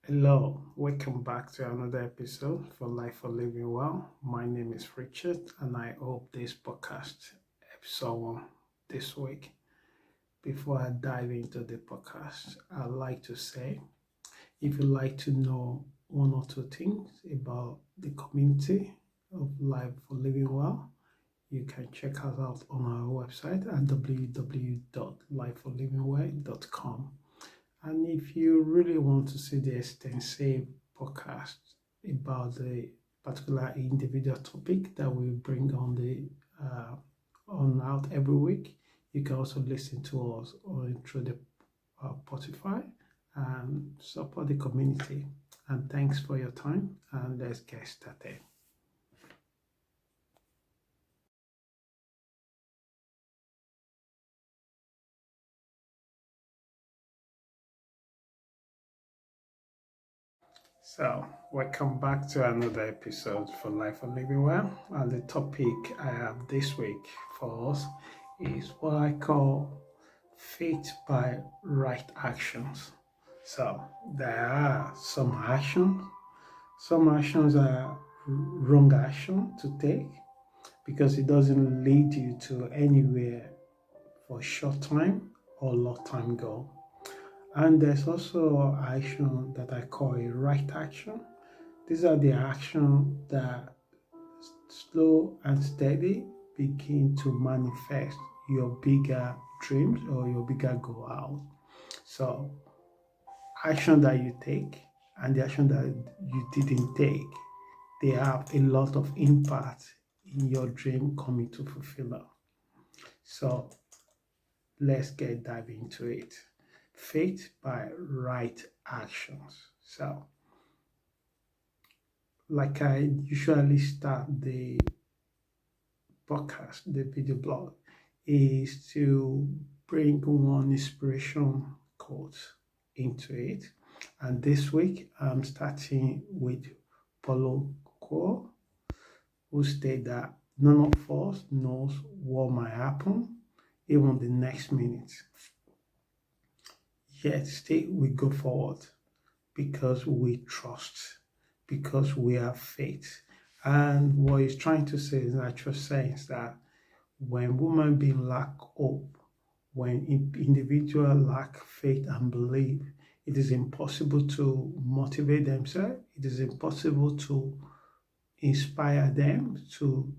Hello, welcome back to another episode for Life for Living Well. My name is Richard, and I hope this podcast episode one this week. Before I dive into the podcast, I'd like to say if you'd like to know one or two things about the community of Life for Living Well, you can check us out on our website at www.lifeforlivingwell.com. And if you really want to see the extensive podcast about the particular individual topic that we bring on the on out every week, you can also listen to us on through the Spotify and support the community. And thanks for your time. And let's get started. So, welcome back to another episode for Life and Living Well. And the topic I have this week for us is what I call faith by right actions. So, there are some actions are wrong action to take because it doesn't lead you to anywhere for a short time or long time goal. And there's also action that I call a right action. These are the actions that slow and steady begin to manifest your bigger dreams or your bigger goal out. So, action that you take and the action that you didn't take, they have a lot of impact in your dream coming to fulfillment. So, let's get dive into it. Faith by right actions. So, like I usually start the podcast, the video blog, is to bring one inspiration quote into it. And this week, I'm starting with Paulo Coelho, who stated that none of us knows what might happen, even the next minute. Yet still we go forward because we trust, because we have faith. And what he's trying to say in actual sense that when women being lack hope, when individual lack faith and belief, it is impossible to motivate themselves. It is impossible to inspire them to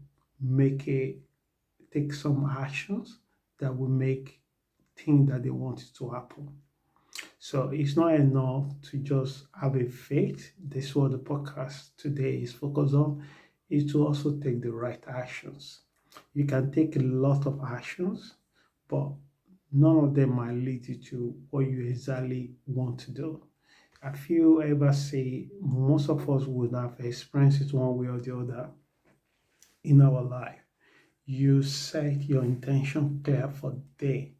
take some actions that will make things that they want to happen. So it's not enough to just have a faith. This is what the podcast today is focused on, is to also take the right actions. You can take a lot of actions, but none of them might lead you to what you exactly want to do. Have you ever say most of us would have experienced it one way or the other in our life? You set your intention clear for the day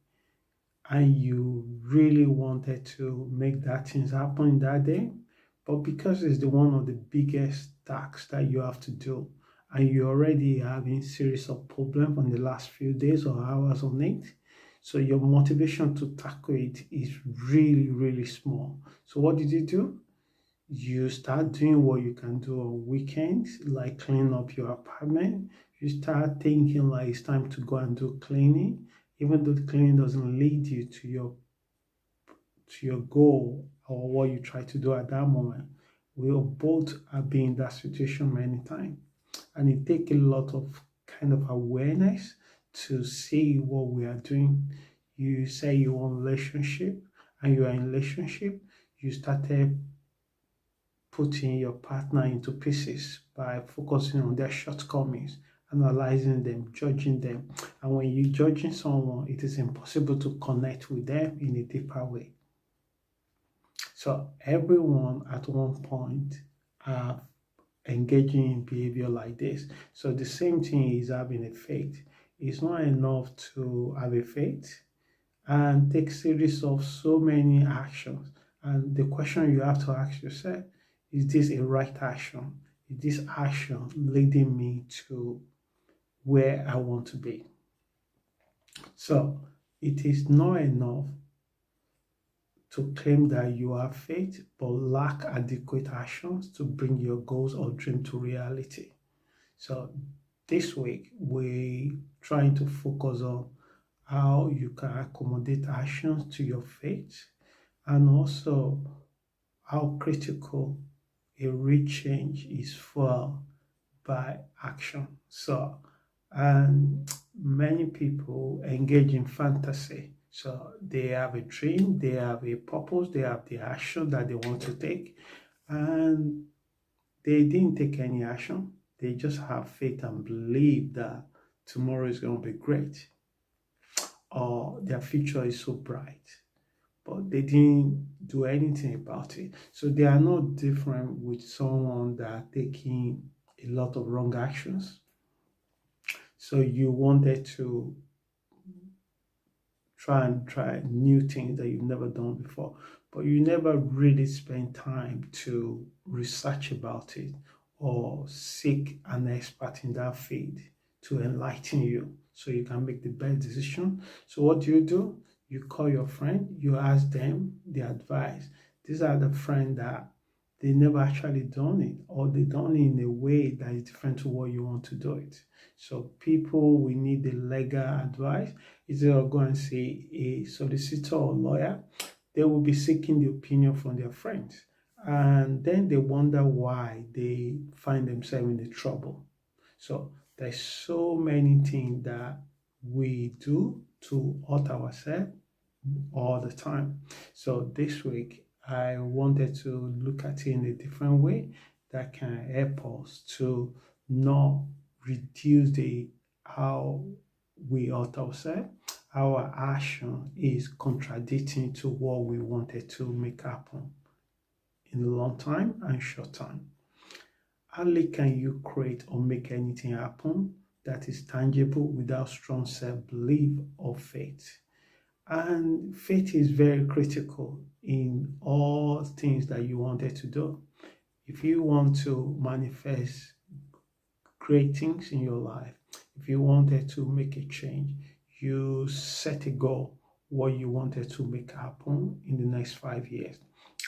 and you really wanted to make that things happen that day, but because it's the one of the biggest tasks that you have to do, and you're already having series of problems on the last few days or hours on it, so your motivation to tackle it is really, really small. So what did you do? You start doing what you can do on weekends, like clean up your apartment. You start thinking like it's time to go and do cleaning, even though the cleaning doesn't lead you to your goal or what you try to do at that moment. We all both have been in that situation many times, and it takes a lot of kind of awareness to see what we are doing. You say you want relationship, and you are in relationship. You started putting your partner into pieces by focusing on their shortcomings, analyzing them, judging them. And when you're judging someone, it is impossible to connect with them in a deeper way. So everyone at one point are engaging in behavior like this. So the same thing is having a faith. It's not enough to have a faith and take series of so many actions. And the question you have to ask yourself, is this a right action? Is this action leading me to where I want to be? So it is not enough to claim that you have faith but lack adequate actions to bring your goals or dream to reality. So this week we're trying to focus on how you can accommodate actions to your faith and also how critical a real change is for by action. So, and many people engage in fantasy. So they have a dream, they have a purpose, they have the action that they want to take, and they didn't take any action. They just have faith and believe that tomorrow is going to be great or their future is so bright, but they didn't do anything about it. So they are not different with someone that are taking a lot of wrong actions. So you wanted to try new things that you've never done before, but you never really spend time to research about it or seek an expert in that field to enlighten you so you can make the best decision. So what do? You call your friend, you ask them the advice. These are the friends that they never actually done it or they done it in a way that is different to what you want to do it. So people we need the legal advice. Instead of go and see a solicitor or lawyer, they will be seeking the opinion from their friends. And then they wonder why they find themselves in the trouble. So there's so many things that we do to hurt ourselves all the time. So this week, I wanted to look at it in a different way that can help us to not reduce the how we hurt ourselves. Our action is contradicting to what we wanted to make happen in the long time and short time. Hardly can you create or make anything happen that is tangible without strong self-belief or faith. And faith is very critical in all things that you wanted to do. If you want to manifest great things in your life, if you wanted to make a change, you set a goal, what you wanted to make happen in the next 5 years.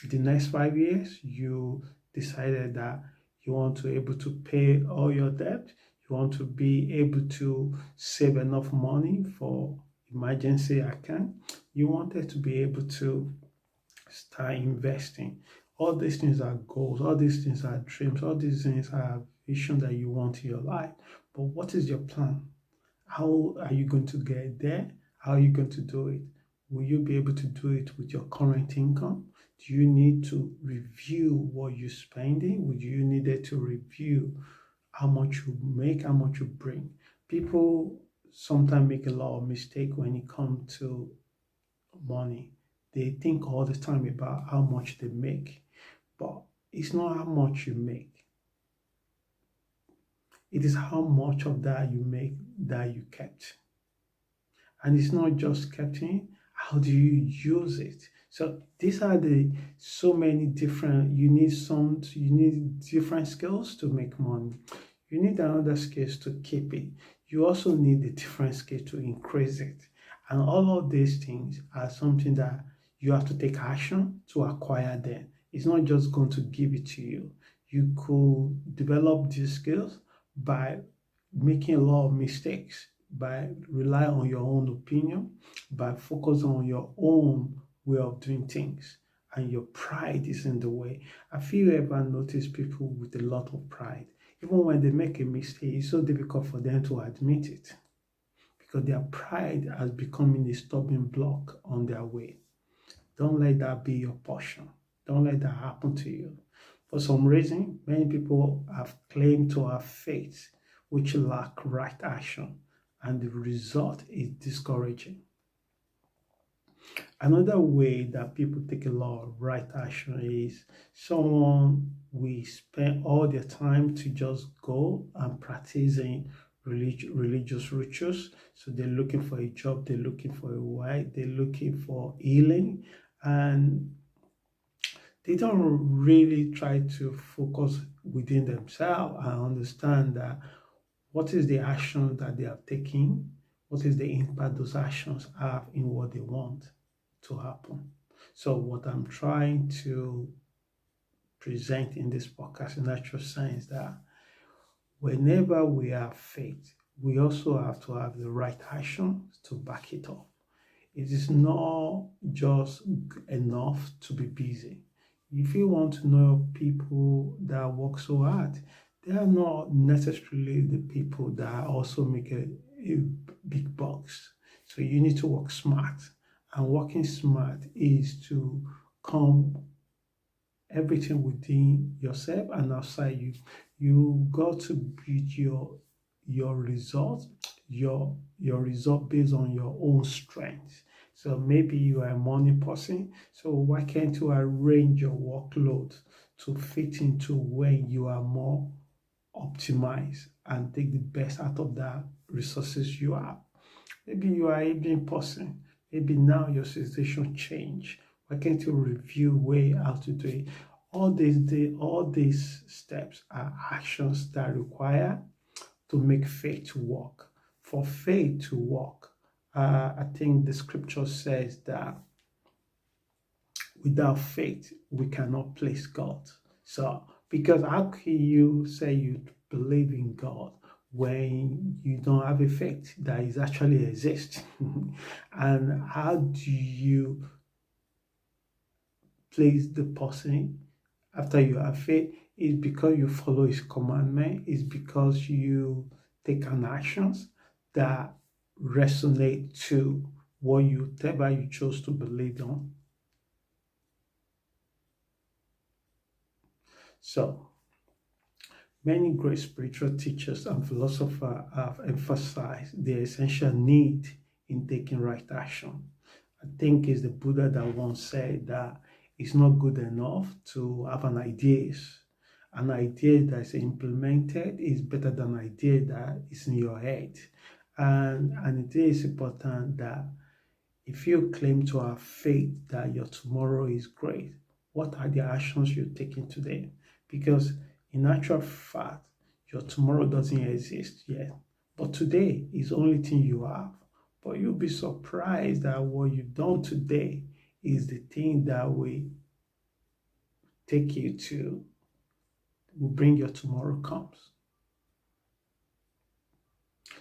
The next 5 years, you decided that you want to be able to pay all your debt, you want to be able to save enough money for emergency account, you wanted to be able to start investing. All these things are goals, all these things are dreams, all these things are vision that you want in your life. But what is your plan? How are you going to get there? How are you going to do it? Will you be able to do it with your current income? Do you need to review what you're spending? Would you need to review how much you make, how much you bring? People sometimes make a lot of mistake when it comes to money. They think all the time about how much they make, but it's not how much you make. It is how much of that you make that you kept. And it's not just kept in, how do you use it? So these are the so many different, you need different skills to make money. You need another skills to keep it. You also need a different skill to increase it. And all of these things are something that you have to take action to acquire them. It's not just going to give it to you. You could develop these skills by making a lot of mistakes, by relying on your own opinion, by focusing on your own way of doing things, and your pride is in the way. Have you ever noticed people with a lot of pride? Even when they make a mistake, it's so difficult for them to admit it because their pride has become a stubborn block on their way. Don't let that be your portion. Don't let that happen to you. For some reason, many people have claimed to have faith which lack right action, and the result is discouraging. Another way that people take a lot of right action is someone we spend all their time to just go and practicing religious rituals. So they're looking for a job, they're looking for a wife, they're looking for healing, and they don't really try to focus within themselves and understand that what is the action that they are taking, what is the impact those actions have in what they want to happen. So what I'm trying to present in this podcast in actual sense that whenever we have faith, we also have to have the right actions to back it up. It is not just enough to be busy. If you want to know people that work so hard, they are not necessarily the people that also make a big bucks. So you need to work smart. And working smart is to come everything within yourself and outside you. You got to build your result, your result based on your own strength. So maybe you are a morning person. So why can't you arrange your workload to fit into when you are more optimized and take the best out of the resources you have? Maybe you are an evening person. Maybe now your situation change. Why can't you review way how to do it? All these steps are actions that require to make faith work. For faith to work, I think the scripture says that without faith we cannot please God. So, because how can you say you believe in God when you don't have a faith that is actually exist? And how do you please the person after you have faith? Is because you follow his commandment, is because you take an actions that resonate to whatever you chose to believe on. So many great spiritual teachers and philosophers have emphasized the essential need in taking right action. I think it's the Buddha that once said that it's not good enough to have an idea. An idea that's implemented is better than an idea that is in your head. And it is important that if you claim to have faith that your tomorrow is great, what are the actions you're taking today? Because in actual fact, your tomorrow doesn't exist yet. But today is the only thing you have. But you'll be surprised that what you've done today is the thing that will take you to, will bring your tomorrow comes.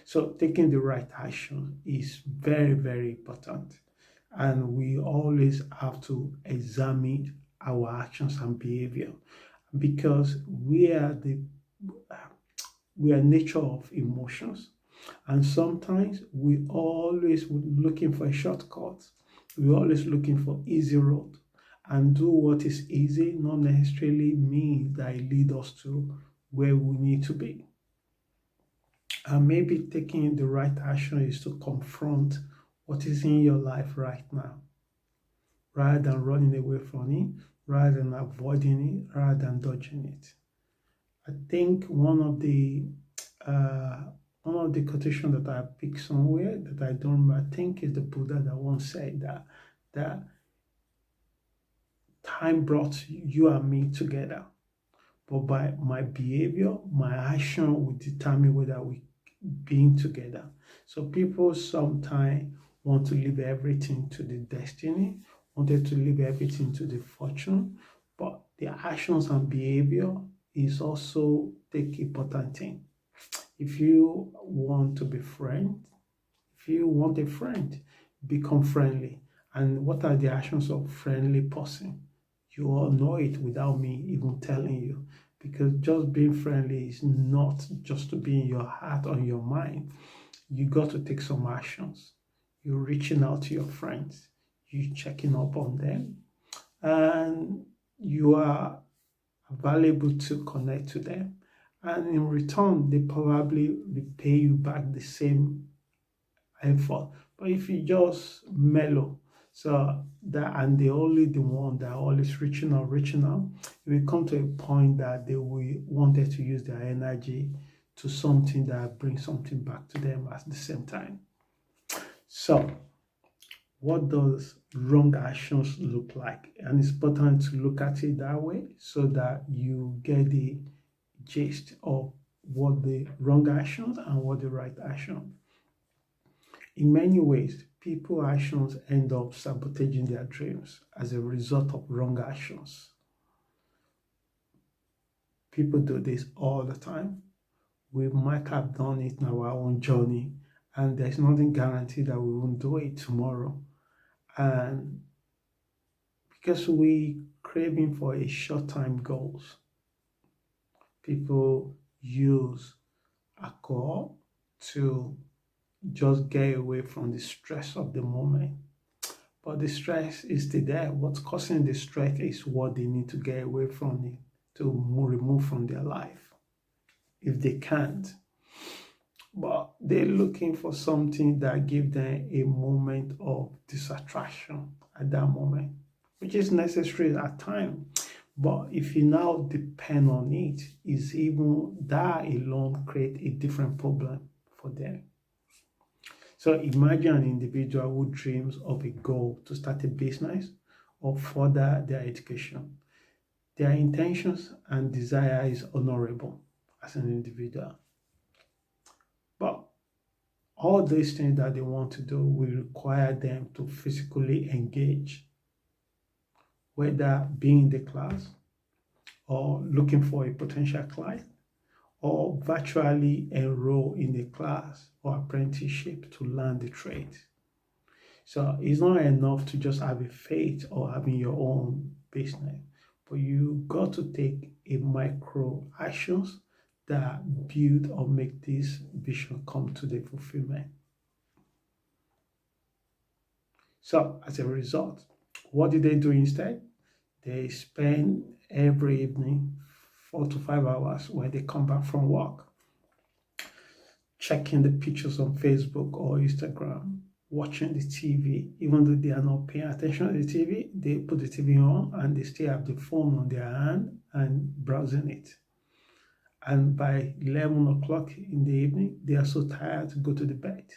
So taking the right action is very, very important. And we always have to examine our actions and behavior because we are nature of emotions. And sometimes we always looking for a shortcut. We always looking for easy road. And do what is easy not necessarily means that it lead us to where we need to be. And maybe taking the right action is to confront what is in your life right now, rather than running away from it, rather than avoiding it, rather than dodging it. I think uh, one of the quotations that I picked somewhere that I don't remember, I think is the Buddha that once said that time brought you and me together, but by my behavior, my action will determine whether we being together. So people sometimes want to leave everything to the destiny, wanted to leave everything to the fortune, but their actions and behavior is also the important thing. If you want to be friends, if you want a friend, become friendly. And what are the actions of friendly person? You all know it without me even telling you. Because just being friendly is not just to be in your heart or in your mind. You got to take some actions. You're reaching out to your friends. You checking up on them. And you are available to connect to them. And in return, they probably will pay you back the same effort. But if you just mellow, so that and they only the one that are always reaching out, it will come to a point that they will wanted to use their energy to something that brings something back to them at the same time. So what does wrong actions look like? And it's important to look at it that way so that you get the gist of what the wrong actions and what the right action. In many ways, People's actions end up sabotaging their dreams as a result of wrong actions. People do this all the time. We might have done it in our own journey, and there's nothing guaranteed that we won't do it tomorrow. And because we craving for a short-term goals, people use alcohol to just get away from the stress of the moment. But the stress is still there. What's causing the stress is what they need to get away from it, to remove from their life if they can't. But they're looking for something that gives them a moment of distraction at that moment, which is necessary at times. But if you now depend on it, is even that alone create a different problem for them. So imagine an individual who dreams of a goal to start a business or further their education. Their intentions and desire is honorable as an individual. But all these things that they want to do will require them to physically engage, whether being in the class or looking for a potential client or virtually enroll in a class or apprenticeship to learn the trade. So it's not enough to just have a faith or having your own business, but you got to take a micro actions that build or make this vision come to the fulfillment. So as a result, what did they do instead? They spend every evening 4 to 5 hours when they come back from work, checking the pictures on Facebook or Instagram, watching the TV. Even though they are not paying attention to the TV, they put the TV on and they still have the phone on their hand and browsing it. And by 11 o'clock in the evening, they are so tired to go to the bed.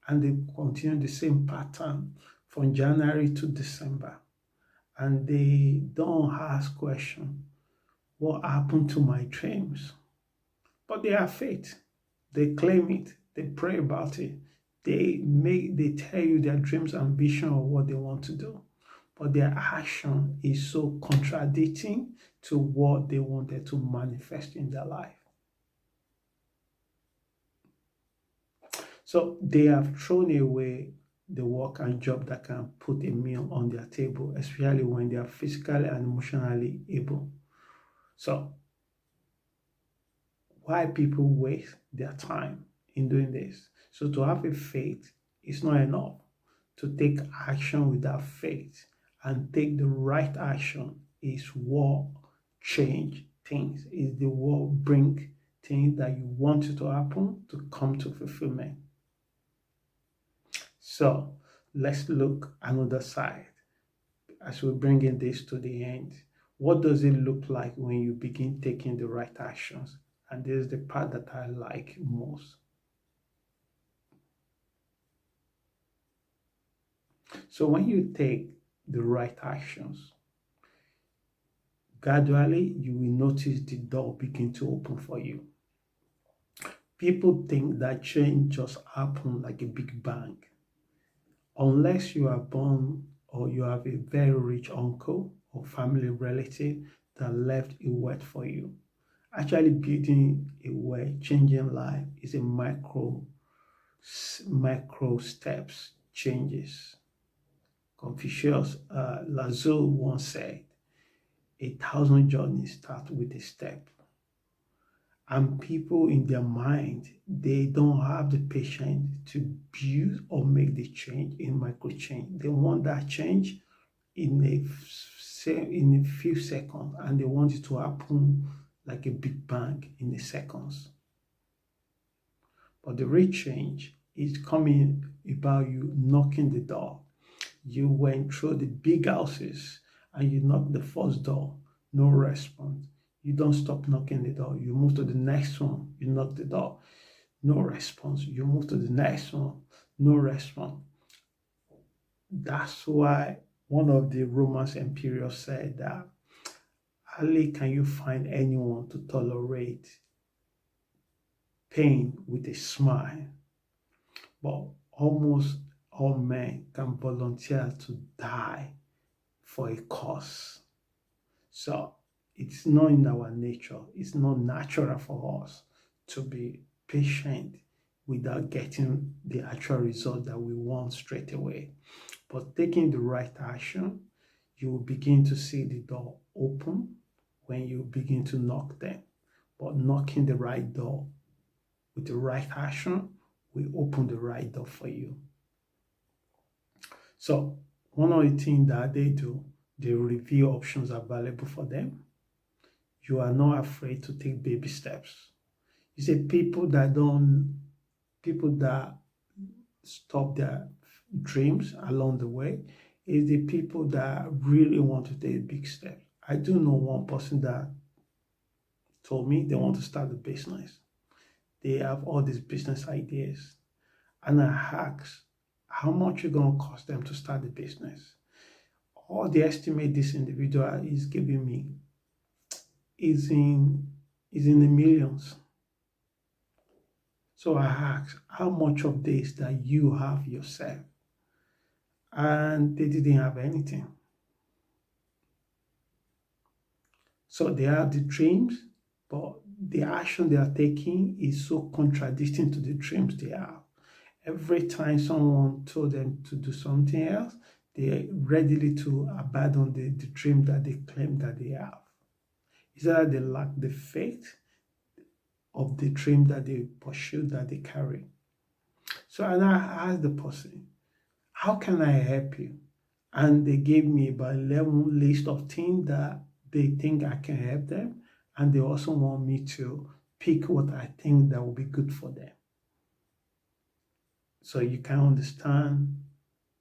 And they continue the same pattern from January to December. And they don't ask questions, what happened to my dreams? But they have faith. They claim it. They pray about it. They tell you their dreams and vision of what they want to do. But their action is so contradicting to what they wanted to manifest in their life. So they have thrown away the work and job that can put a meal on their table, especially when they are physically and emotionally able. So why people waste their time in doing this? So to have a faith is not enough. To take action without faith and take the right action is what change things, is the what bring things that you want it to happen to come to fulfillment. So let's look another side as we bring in this to the end. What does it look like when you begin taking the right actions? And this is the part that I like most. So when you take the right actions, gradually you will notice the door begin to open for you. People think that change just happens like a big bang. Unless you are born or you have a very rich uncle or family relative that left a word for you. Actually building a way, changing life is a micro steps changes. Confucius Lazo once said, 1,000 journeys start with a step. And people in their mind, they don't have the patience to build or make the change in micro change. They want that change in a few seconds, and they want it to happen like a big bang in the seconds. But the real change is coming about you knocking the door. You went through the big houses and you knocked the first door, no response. You don't stop knocking the door. You move to the next one, you knock the door, no response. You move to the next one, no response. That's why one of the Roman emperors said that, hardly can you find anyone to tolerate pain with a smile, but almost all men can volunteer to die for a cause. So it's not in our nature, it's not natural for us to be patient without getting the actual result that we want straight away. But taking the right action, you will begin to see the door open when you begin to knock them. But knocking the right door with the right action will open the right door for you. So one of the things that they do, they review options available for them. You are not afraid to take baby steps. You say people that stop their dreams along the way is the people that really want to take big steps. I do know one person that told me they want to start a business. They have all these business ideas. And I asked, how much is going to cost them to start the business? All the estimate this individual is giving me is in the millions. So I asked, how much of this that you have yourself? And they didn't have anything. So they have the dreams, but the action they are taking is so contradicting to the dreams they have. Every time someone told them to do something else, they are ready to abandon the dream that they claim that they have. Is that they lack the faith of the dream that they pursue, that they carry. So and I asked the person, how can I help you? And they gave me about 11 list of things that they think I can help them. And they also want me to pick what I think that will be good for them. So you can understand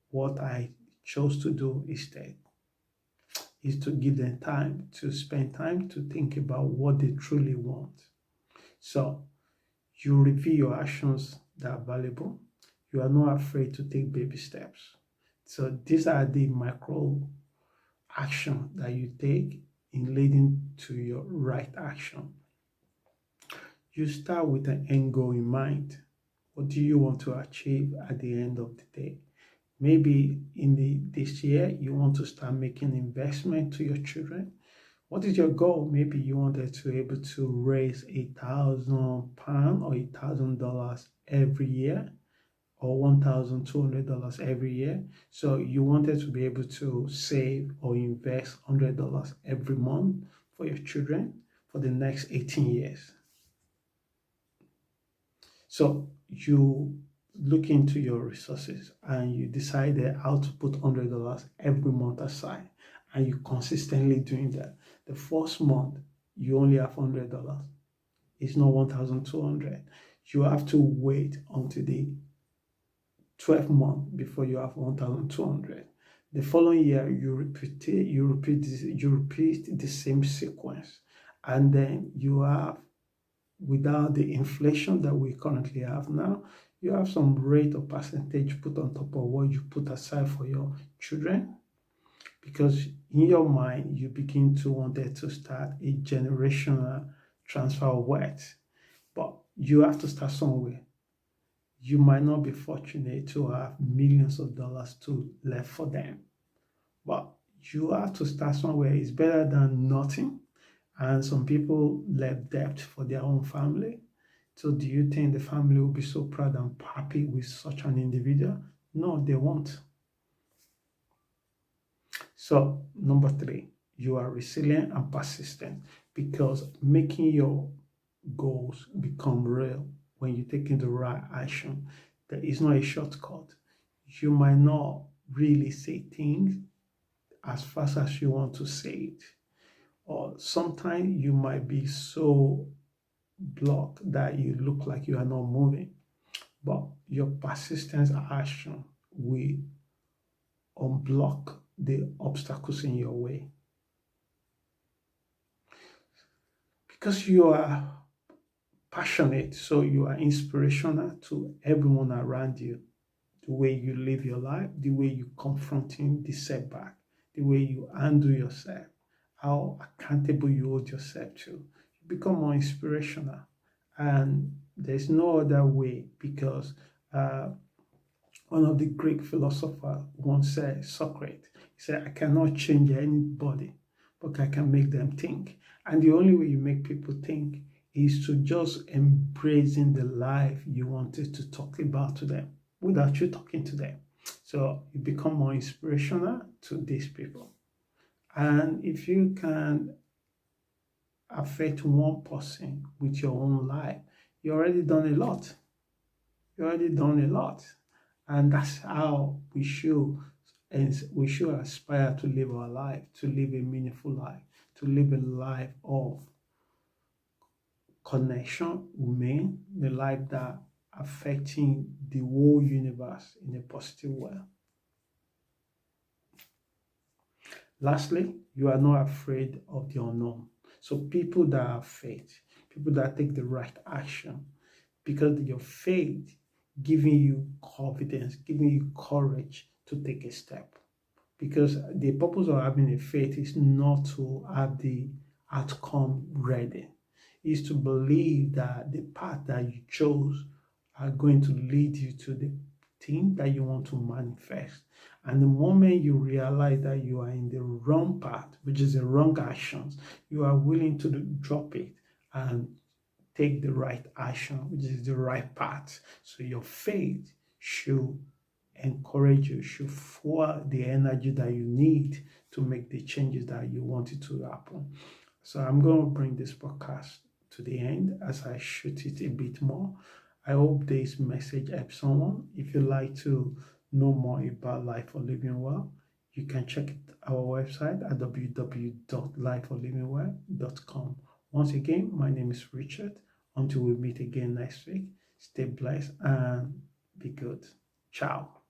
what I chose to do instead is to give them time to spend time to think about what they truly want. So you review your actions that are valuable. You are not afraid to take baby steps. So these are the micro action that you take in leading to your right action. You start with an end goal in mind. What do you want to achieve at the end of the day? Maybe this year you want to start making investment to your children. What is your goal? Maybe you wanted to be able to raise £1,000 or $1,000 every year, or $1,200 every year. So you wanted to be able to save or invest $100 every month for your children for the next 18 years. So you look into your resources and you decided how to put $100 every month aside, and you consistently doing that. The first month you only have $100. It's not 1,200. You have to wait until the 12th month before you have 1,200. The following year you repeat the same sequence, and then you have, without the inflation that we currently have now, you have some rate or percentage put on top of what you put aside for your children, because in your mind you begin to want to start a generational transfer of wealth. But you have to start somewhere. You might not be fortunate to have millions of dollars to left for them, but you have to start somewhere. It's better than nothing. And some people left debt for their own family. So do you think the family will be so proud and happy with such an individual? No, they won't. So number 3, you are resilient and persistent, because making your goals become real when you take the right action. There is not a shortcut. You might not really say things as fast as you want to say it, or sometimes you might be so blocked that you look like you are not moving, but your persistence action will unblock the obstacles in your way, because you are passionate, so you are inspirational to everyone around you. The way you live your life, the way you confronting the setback, the way you handle yourself, how accountable you hold yourself to, you become more inspirational. And there's no other way, because One of the Greek philosophers once said, Socrates, he said, I cannot change anybody, but I can make them think. And the only way you make people think is to just embracing the life you wanted to talk about to them without you talking to them. So you become more inspirational to these people. And if you can affect one person with your own life, you already done a lot. You already done a lot. And that's how we should aspire to live our life, to live a meaningful life, to live a life of connection with men, the life that affecting the whole universe in a positive way. Lastly, you are not afraid of the unknown. So people that have faith, people that take the right action, because your faith giving you confidence, giving you courage to take a step. Because the purpose of having a faith is not to have the outcome ready. It's to believe that the path that you chose are going to lead you to the thing that you want to manifest. And the moment you realize that you are in the wrong path, which is the wrong actions, you are willing to drop it and take the right action, which is the right path. So your faith should encourage you, should fuel the energy that you need to make the changes that you want it to happen. So I'm going to bring this podcast to the end as I shoot it a bit more. I hope this message helps someone. If you'd like to know more about Life for Living Well, you can check our website at www.lifeforlivingwell.com. Once again, my name is Richard. Until we meet again next week, stay blessed and be good. Ciao.